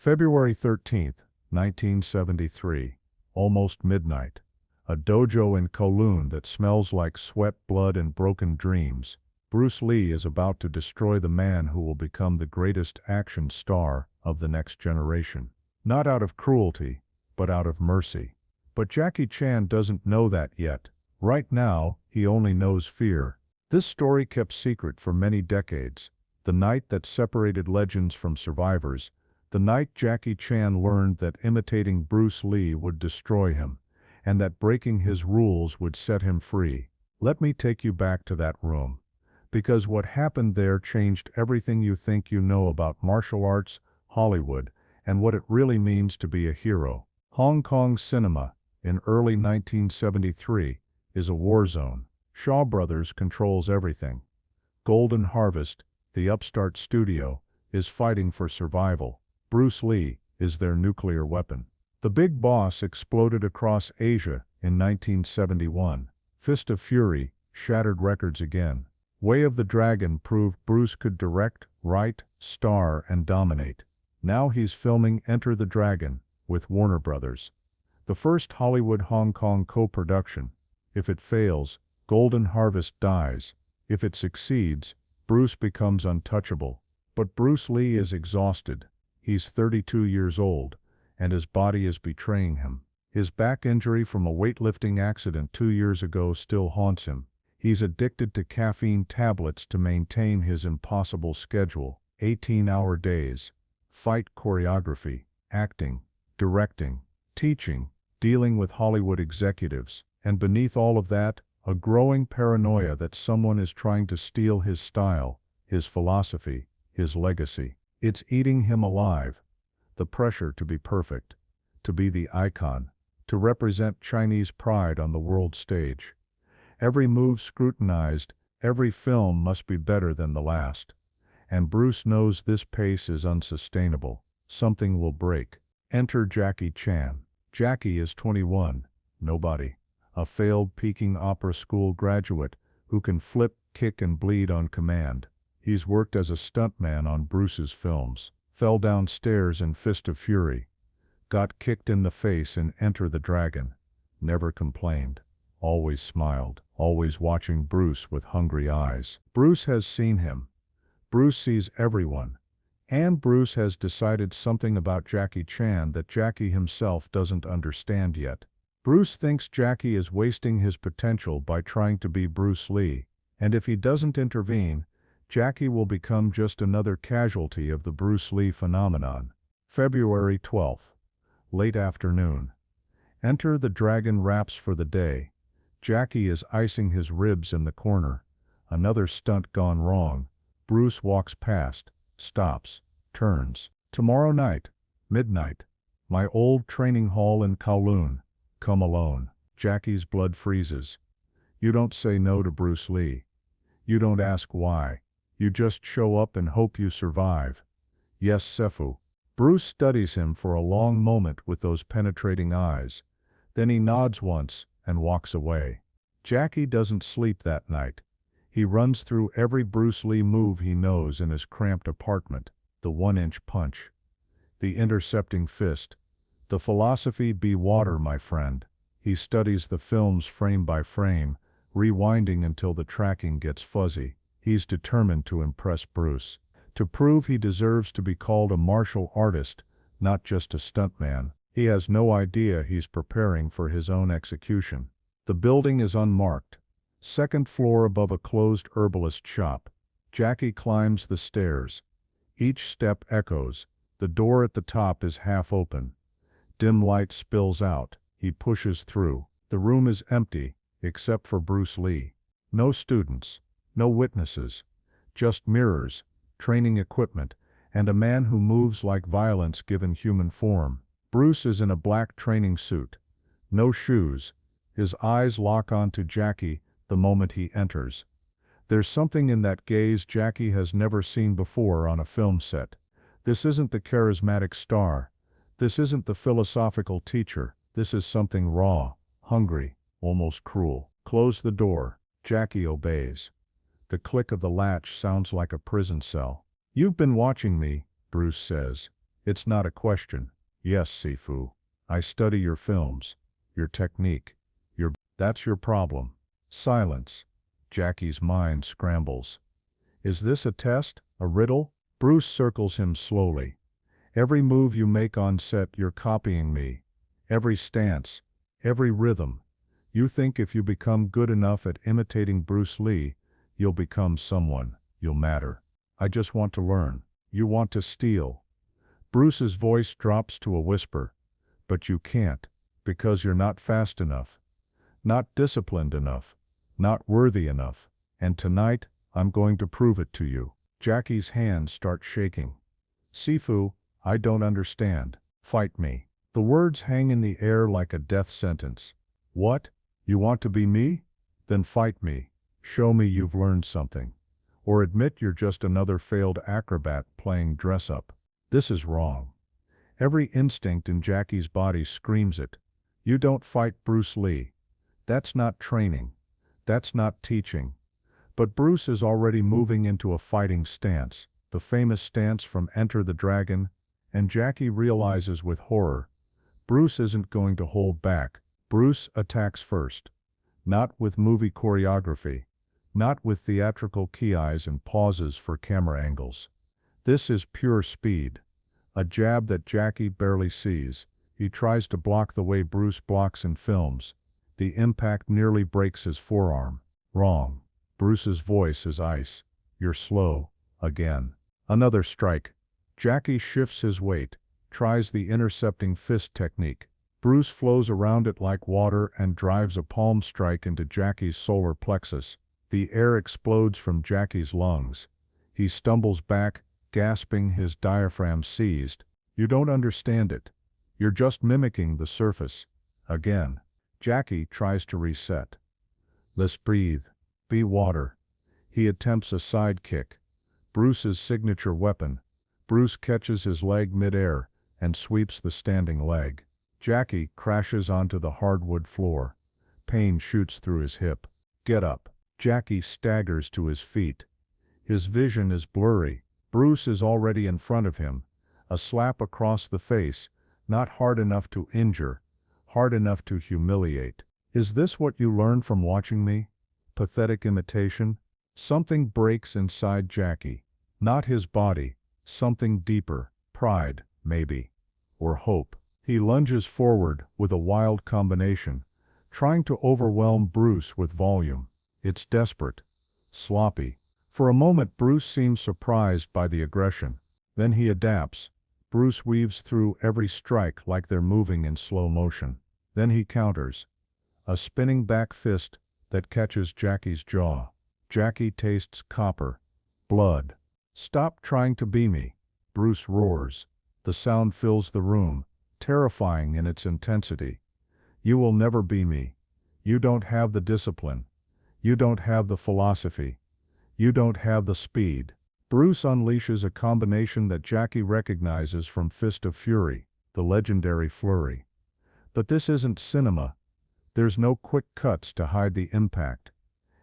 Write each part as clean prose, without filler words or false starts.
February 13th, 1973. Almost midnight. A dojo in Kowloon that smells like sweat, blood, and broken dreams. Bruce Lee is about to destroy the man who will become the greatest action star of the next generation. Not out of cruelty, but out of mercy. But Jackie Chan doesn't know that yet. Right now, he only knows fear. This story kept secret for many decades. The night that separated legends from survivors. The night Jackie Chan learned that imitating Bruce Lee would destroy him, and that breaking his rules would set him free. Let me take you back to that room. Because what happened there changed everything you think you know about martial arts, Hollywood, and what it really means to be a hero. Hong Kong cinema, in early 1973, is a war zone. Shaw Brothers controls everything. Golden Harvest, the upstart studio, is fighting for survival. Bruce Lee is their nuclear weapon. The Big Boss exploded across Asia in 1971. Fist of Fury shattered records again. Way of the Dragon proved Bruce could direct, write, star, and dominate. Now he's filming Enter the Dragon with Warner Brothers. The first Hollywood-Hong Kong co-production. If it fails, Golden Harvest dies. If it succeeds, Bruce becomes untouchable. But Bruce Lee is exhausted. He's 32 years old, and his body is betraying him. His back injury from a weightlifting accident 2 years ago still haunts him. He's addicted to caffeine tablets to maintain his impossible schedule. 18-hour days. Fight choreography, acting, directing, teaching, dealing with Hollywood executives. And beneath all of that, a growing paranoia that someone is trying to steal his style, his philosophy, his legacy. It's eating him alive. The pressure to be perfect, to be the icon, to represent Chinese pride on the world stage. Every move scrutinized, every film must be better than the last. And Bruce knows this pace is unsustainable. Something will break. Enter Jackie Chan. Jackie is 21, nobody. A failed Peking Opera School graduate who can flip, kick, and bleed on command. He's worked as a stuntman on Bruce's films, fell downstairs in Fist of Fury, got kicked in the face in Enter the Dragon, never complained, always smiled, always watching Bruce with hungry eyes. Bruce has seen him. Bruce sees everyone. And Bruce has decided something about Jackie Chan that Jackie himself doesn't understand yet. Bruce thinks Jackie is wasting his potential by trying to be Bruce Lee, and if he doesn't intervene, Jackie will become just another casualty of the Bruce Lee phenomenon. February 12th. Late afternoon. Enter the Dragon wraps for the day. Jackie is icing his ribs in the corner. Another stunt gone wrong. Bruce walks past, stops, turns. Tomorrow night, midnight. My old training hall in Kowloon. Come alone. Jackie's blood freezes. You don't say no to Bruce Lee. You don't ask why. You just show up and hope you survive. Yes, Sefu. Bruce studies him for a long moment with those penetrating eyes. Then he nods once and walks away. Jackie doesn't sleep that night. He runs through every Bruce Lee move he knows in his cramped apartment. The 1-inch punch. The intercepting fist. The philosophy be water, my friend. He studies the films frame by frame, rewinding until the tracking gets fuzzy. He's determined to impress Bruce, to prove he deserves to be called a martial artist, not just a stuntman. He has no idea he's preparing for his own execution. The building is unmarked. Second floor above a closed herbalist shop. Jackie climbs the stairs. Each step echoes. The door at the top is half open. Dim light spills out. He pushes through. The room is empty, except for Bruce Lee. No students. No witnesses, just mirrors, training equipment, and a man who moves like violence given human form. Bruce is in a black training suit. No shoes. His eyes lock onto Jackie the moment he enters. There's something in that gaze Jackie has never seen before on a film set. This isn't the charismatic star. This isn't the philosophical teacher. This is something raw, hungry, almost cruel. Close the door. Jackie obeys. The click of the latch sounds like a prison cell. You've been watching me, Bruce says. It's not a question. Yes, Sifu. I study your films, your technique, that's your problem. Silence. Jackie's mind scrambles. Is this a test? A riddle? Bruce circles him slowly. Every move you make on set, you're copying me. Every stance, every rhythm. You think if you become good enough at imitating Bruce Lee, you'll become someone, you'll matter. I just want to learn. You want to steal. Bruce's voice drops to a whisper. But you can't, because you're not fast enough. Not disciplined enough. Not worthy enough. And tonight, I'm going to prove it to you. Jackie's hands start shaking. Sifu, I don't understand. Fight me. The words hang in the air like a death sentence. What? You want to be me? Then fight me. Show me you've learned something. Or admit you're just another failed acrobat playing dress-up. This is wrong. Every instinct in Jackie's body screams it. You don't fight Bruce Lee. That's not training. That's not teaching. But Bruce is already moving into a fighting stance, the famous stance from Enter the Dragon, and Jackie realizes with horror, Bruce isn't going to hold back. Bruce attacks first. Not with movie choreography. Not with theatrical key eyes and pauses for camera angles. This is pure speed. A jab that Jackie barely sees. He tries to block the way Bruce blocks in films. The impact nearly breaks his forearm. Wrong. Bruce's voice is ice. You're slow. Again. Another strike. Jackie shifts his weight, tries the intercepting fist technique. Bruce flows around it like water and drives a palm strike into Jackie's solar plexus. The air explodes from Jackie's lungs. He stumbles back, gasping, his diaphragm seized. You don't understand it. You're just mimicking the surface. Again. Jackie tries to reset. Let's breathe. Be water. He attempts a side kick. Bruce's signature weapon. Bruce catches his leg mid-air and sweeps the standing leg. Jackie crashes onto the hardwood floor. Pain shoots through his hip. Get up. Jackie staggers to his feet. His vision is blurry. Bruce is already in front of him. A slap across the face, not hard enough to injure, hard enough to humiliate. Is this what you learned from watching me? Pathetic imitation? Something breaks inside Jackie. Not his body. Something deeper. Pride, maybe. Or hope. He lunges forward with a wild combination, trying to overwhelm Bruce with volume. It's desperate. Sloppy. For a moment Bruce seems surprised by the aggression. Then he adapts. Bruce weaves through every strike like they're moving in slow motion. Then he counters. A spinning back fist that catches Jackie's jaw. Jackie tastes copper. Blood. Stop trying to be me. Bruce roars. The sound fills the room, terrifying in its intensity. You will never be me. You don't have the discipline. You don't have the philosophy. You don't have the speed. Bruce unleashes a combination that Jackie recognizes from Fist of Fury, the legendary flurry. But this isn't cinema. There's no quick cuts to hide the impact.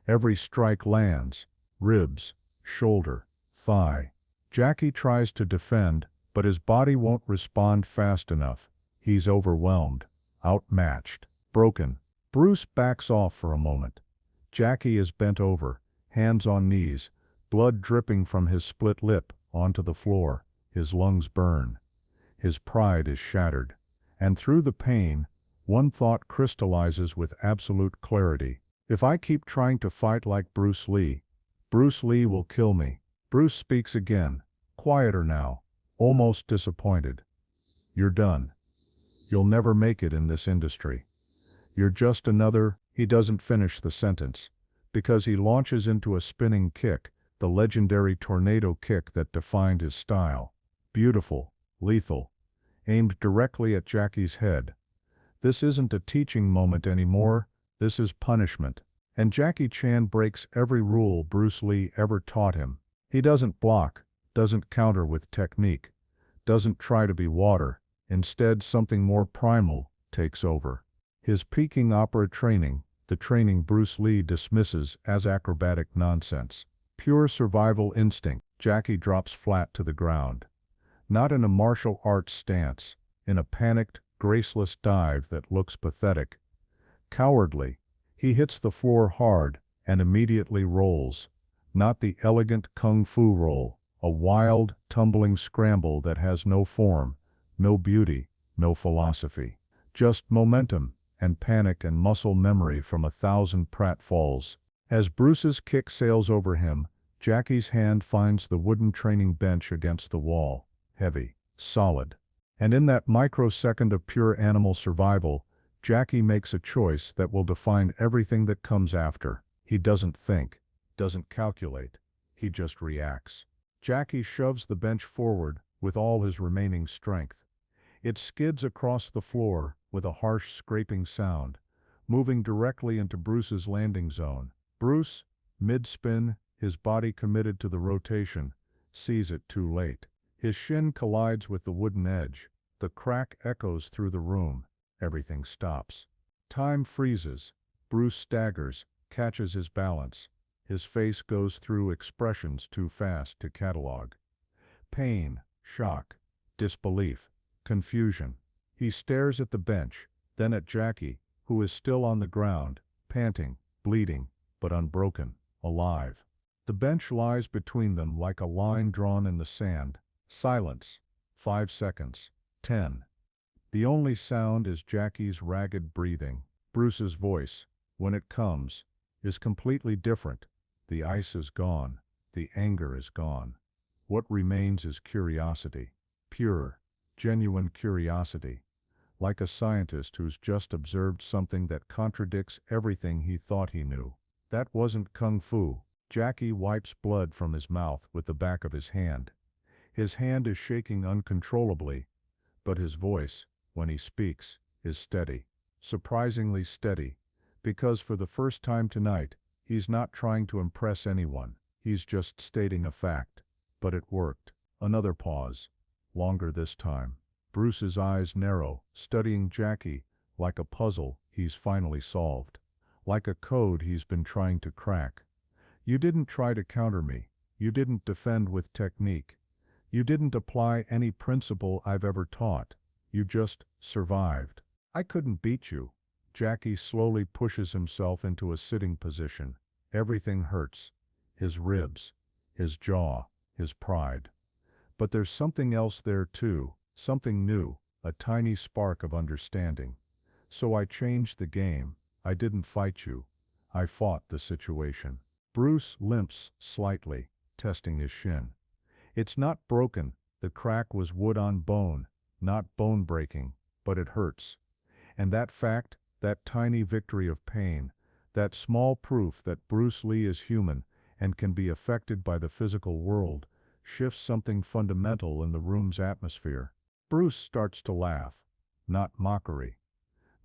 Every strike lands. Ribs, shoulder, thigh. Jackie tries to defend, but his body won't respond fast enough. He's overwhelmed, outmatched, broken. Bruce backs off for a moment. Jackie is bent over, hands on knees, blood dripping from his split lip onto the floor. His lungs burn. His pride is shattered. And through the pain, one thought crystallizes with absolute clarity. If I keep trying to fight like Bruce Lee will kill me. Bruce speaks again, quieter now, almost disappointed. You're done. You'll never make it in this industry. You're just another. He doesn't finish the sentence, because he launches into a spinning kick, the legendary tornado kick that defined his style. Beautiful, lethal, aimed directly at Jackie's head. This isn't a teaching moment anymore, this is punishment. And Jackie Chan breaks every rule Bruce Lee ever taught him. He doesn't block, doesn't counter with technique, doesn't try to be water. Instead, something more primal takes over. His peaking opera training, the training Bruce Lee dismisses as acrobatic nonsense. Pure survival instinct. Jackie drops flat to the ground. Not in a martial arts stance, in a panicked, graceless dive that looks pathetic. Cowardly. He hits the floor hard and immediately rolls. Not the elegant kung fu roll, a wild, tumbling scramble that has no form, no beauty, no philosophy. Just momentum and panic and muscle memory from 1,000 pratfalls. As Bruce's kick sails over him, Jackie's hand finds the wooden training bench against the wall, heavy, solid. And in that microsecond of pure animal survival, Jackie makes a choice that will define everything that comes after. He doesn't think, doesn't calculate, he just reacts. Jackie shoves the bench forward with all his remaining strength. It skids across the floor with a harsh scraping sound, moving directly into Bruce's landing zone. Bruce, mid-spin, his body committed to the rotation, sees it too late. His shin collides with the wooden edge. The crack echoes through the room. Everything stops. Time freezes. Bruce staggers, catches his balance. His face goes through expressions too fast to catalog. Pain, shock, disbelief, confusion. He stares at the bench, then at Jackie, who is still on the ground, panting, bleeding, but unbroken, alive. The bench lies between them like a line drawn in the sand. Silence. 5 seconds. 10. The only sound is Jackie's ragged breathing. Bruce's voice, when it comes, is completely different. The ice is gone. The anger is gone. What remains is curiosity. Pure, genuine curiosity. Like a scientist who's just observed something that contradicts everything he thought he knew. That wasn't kung fu. Jackie wipes blood from his mouth with the back of his hand. His hand is shaking uncontrollably, but his voice, when he speaks, is steady. Surprisingly steady, because for the first time tonight, he's not trying to impress anyone. He's just stating a fact. But it worked. Another pause. Longer this time. Bruce's eyes narrow, studying Jackie, like a puzzle he's finally solved. Like a code he's been trying to crack. You didn't try to counter me. You didn't defend with technique. You didn't apply any principle I've ever taught. You just survived. I couldn't beat you. Jackie slowly pushes himself into a sitting position. Everything hurts. His ribs, his jaw, his pride. But there's something else there too, something new, a tiny spark of understanding. So I changed the game. I didn't fight you. I fought the situation. Bruce limps slightly, testing his shin. It's not broken. The crack was wood on bone, not bone breaking, but it hurts. And that fact, that tiny victory of pain, that small proof that Bruce Lee is human and can be affected by the physical world, shifts something fundamental in the room's atmosphere. Bruce starts to laugh. Not mockery.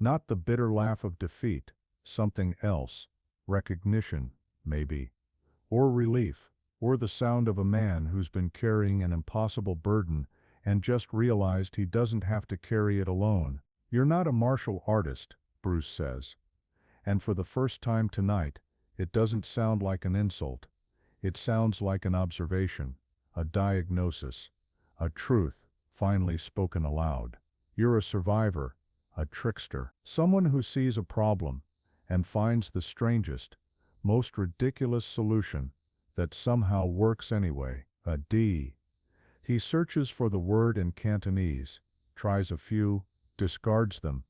Not the bitter laugh of defeat. Something else. Recognition, maybe. Or relief. Or the sound of a man who's been carrying an impossible burden and just realized he doesn't have to carry it alone. You're not a martial artist, Bruce says. And for the first time tonight, it doesn't sound like an insult. It sounds like an observation, a diagnosis, a truth, finally spoken aloud. You're a survivor, a trickster, someone who sees a problem and finds the strangest, most ridiculous solution that somehow works anyway. A D. He searches for the word in Cantonese, tries a few, discards them,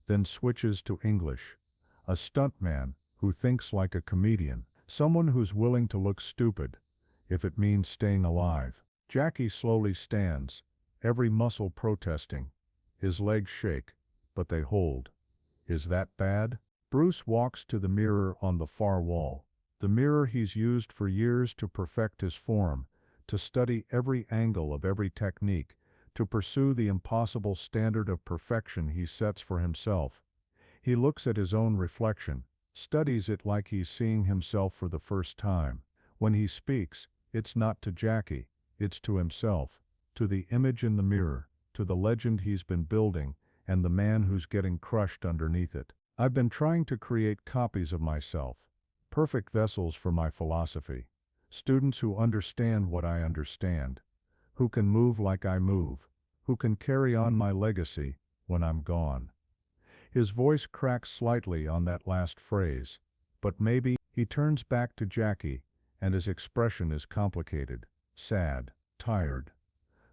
then switches to English. A stuntman who thinks like a comedian, someone who's willing to look stupid, if it means staying alive. Jackie slowly stands, every muscle protesting. His legs shake, but they hold. Is that bad? Bruce walks to the mirror on the far wall. The mirror he's used for years to perfect his form, to study every angle of every technique, to pursue the impossible standard of perfection he sets for himself. He looks at his own reflection, studies it like he's seeing himself for the first time. When he speaks, it's not to Jackie, it's to himself, to the image in the mirror, to the legend he's been building, and the man who's getting crushed underneath it. I've been trying to create copies of myself, perfect vessels for my philosophy, students who understand what I understand, who can move like I move, who can carry on my legacy when I'm gone. His voice cracks slightly on that last phrase, but maybe he turns back to Jackie, and his expression is complicated, sad, tired,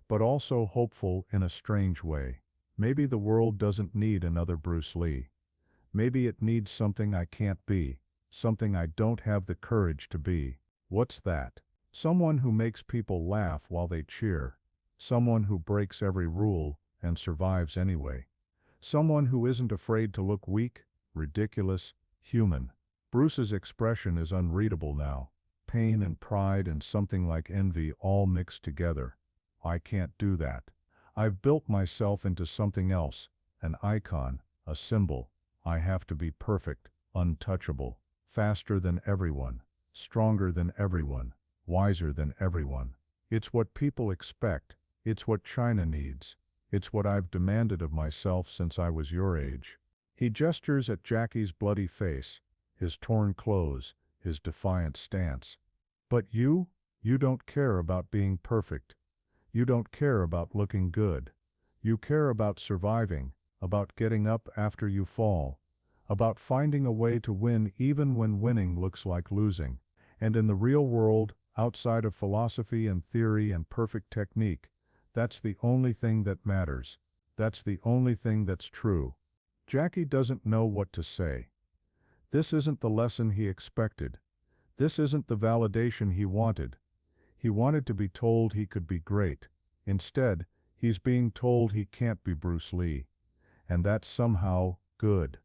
but also hopeful in a strange way. Maybe the world doesn't need another Bruce Lee. Maybe it needs something I can't be, something I don't have the courage to be. What's that? Someone who makes people laugh while they cheer. Someone who breaks every rule and survives anyway. Someone who isn't afraid to look weak, ridiculous, human. Bruce's expression is unreadable now. Pain and pride and something like envy all mixed together. I can't do that. I've built myself into something else, an icon, a symbol. I have to be perfect, untouchable, faster than everyone, stronger than everyone, wiser than everyone. It's what people expect. It's what China needs. It's what I've demanded of myself since I was your age. He gestures at Jackie's bloody face, his torn clothes, his defiant stance. But you don't care about being perfect. You don't care about looking good. You care about surviving, about getting up after you fall, about finding a way to win even when winning looks like losing. And in the real world, outside of philosophy and theory and perfect technique, that's the only thing that matters. That's the only thing that's true. Jackie doesn't know what to say. This isn't the lesson he expected. This isn't the validation he wanted. He wanted to be told he could be great. Instead, he's being told he can't be Bruce Lee. And that's somehow good.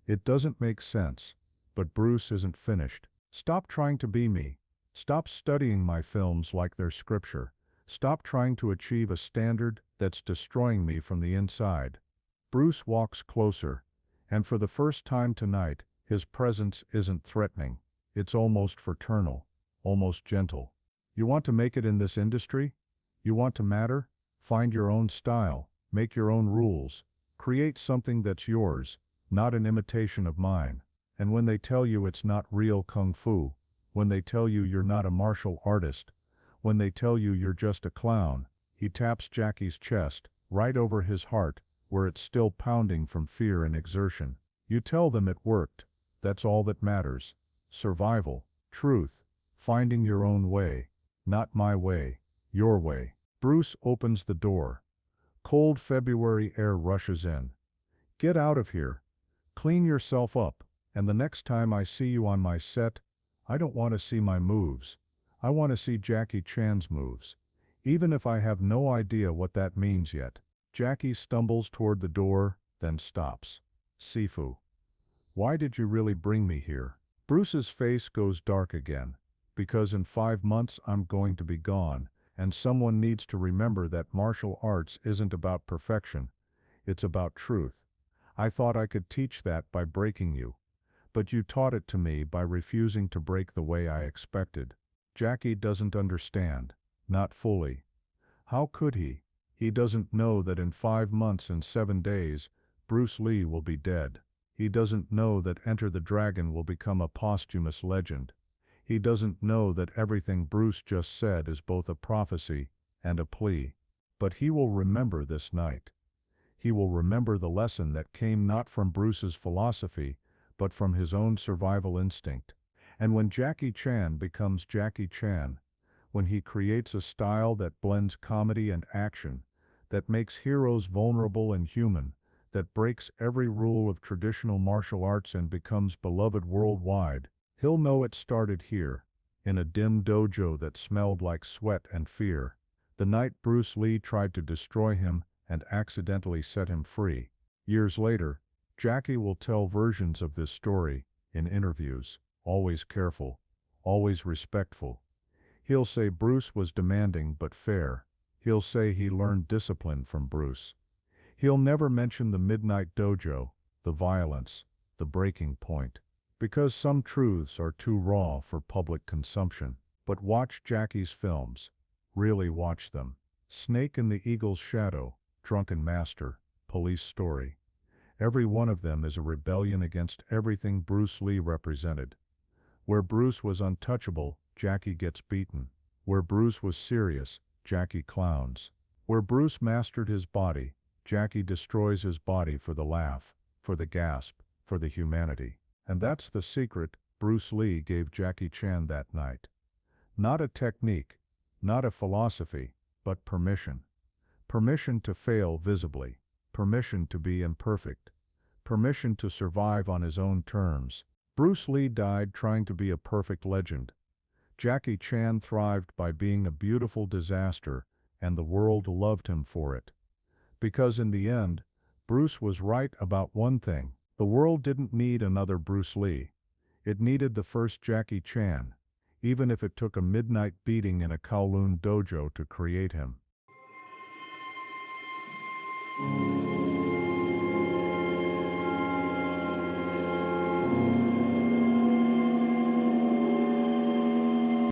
It doesn't make sense, but Bruce isn't finished. Stop trying to be me. Stop studying my films like they're scripture. Stop trying to achieve a standard that's destroying me from the inside. Bruce walks closer, and for the first time tonight, his presence isn't threatening. It's almost fraternal, almost gentle. You want to make it in this industry? You want to matter? Find your own style, make your own rules, create something that's yours, not an imitation of mine. And when they tell you it's not real kung fu, when they tell you you're not a martial artist, when they tell you you're just a clown, he taps Jackie's chest, right over his heart, where it's still pounding from fear and exertion. You tell them it worked. That's all that matters. Survival, truth, finding your own way. Not my way, your way. Bruce opens the door. Cold February air rushes in. Get out of here. Clean yourself up, and the next time I see you on my set, I don't want to see my moves. I want to see Jackie Chan's moves, even if I have no idea what that means yet. Jackie stumbles toward the door, then stops. Sifu. Why did you really bring me here? Bruce's face goes dark again. Because in 5 months I'm going to be gone, and someone needs to remember that martial arts isn't about perfection. It's about truth. I thought I could teach that by breaking you. But you taught it to me by refusing to break the way I expected. Jackie doesn't understand. Not fully. How could he? He doesn't know that in 5 months and 7 days, Bruce Lee will be dead. He doesn't know that Enter the Dragon will become a posthumous legend. He doesn't know that everything Bruce just said is both a prophecy and a plea. But he will remember this night. He will remember the lesson that came not from Bruce's philosophy, but from his own survival instinct. And when Jackie Chan becomes Jackie Chan, when he creates a style that blends comedy and action, that makes heroes vulnerable and human, that breaks every rule of traditional martial arts and becomes beloved worldwide, he'll know it started here, in a dim dojo that smelled like sweat and fear, the night Bruce Lee tried to destroy him and accidentally set him free. Years later, Jackie will tell versions of this story, in interviews, always careful, always respectful. He'll say Bruce was demanding but fair. He'll say he learned discipline from Bruce. He'll never mention the midnight dojo, the violence, the breaking point. Because some truths are too raw for public consumption. But watch Jackie's films. Really watch them. Snake in the Eagle's Shadow, Drunken Master, Police Story. Every one of them is a rebellion against everything Bruce Lee represented. Where Bruce was untouchable, Jackie gets beaten. Where Bruce was serious, Jackie clowns. Where Bruce mastered his body, Jackie destroys his body for the laugh, for the gasp, for the humanity. And that's the secret Bruce Lee gave Jackie Chan that night. Not a technique, not a philosophy, but permission. Permission to fail visibly, permission to be imperfect, permission to survive on his own terms. Bruce Lee died trying to be a perfect legend. Jackie Chan thrived by being a beautiful disaster, and the world loved him for it. Because in the end, Bruce was right about one thing. The world didn't need another Bruce Lee. It needed the first Jackie Chan, even if it took a midnight beating in a Kowloon dojo to create him.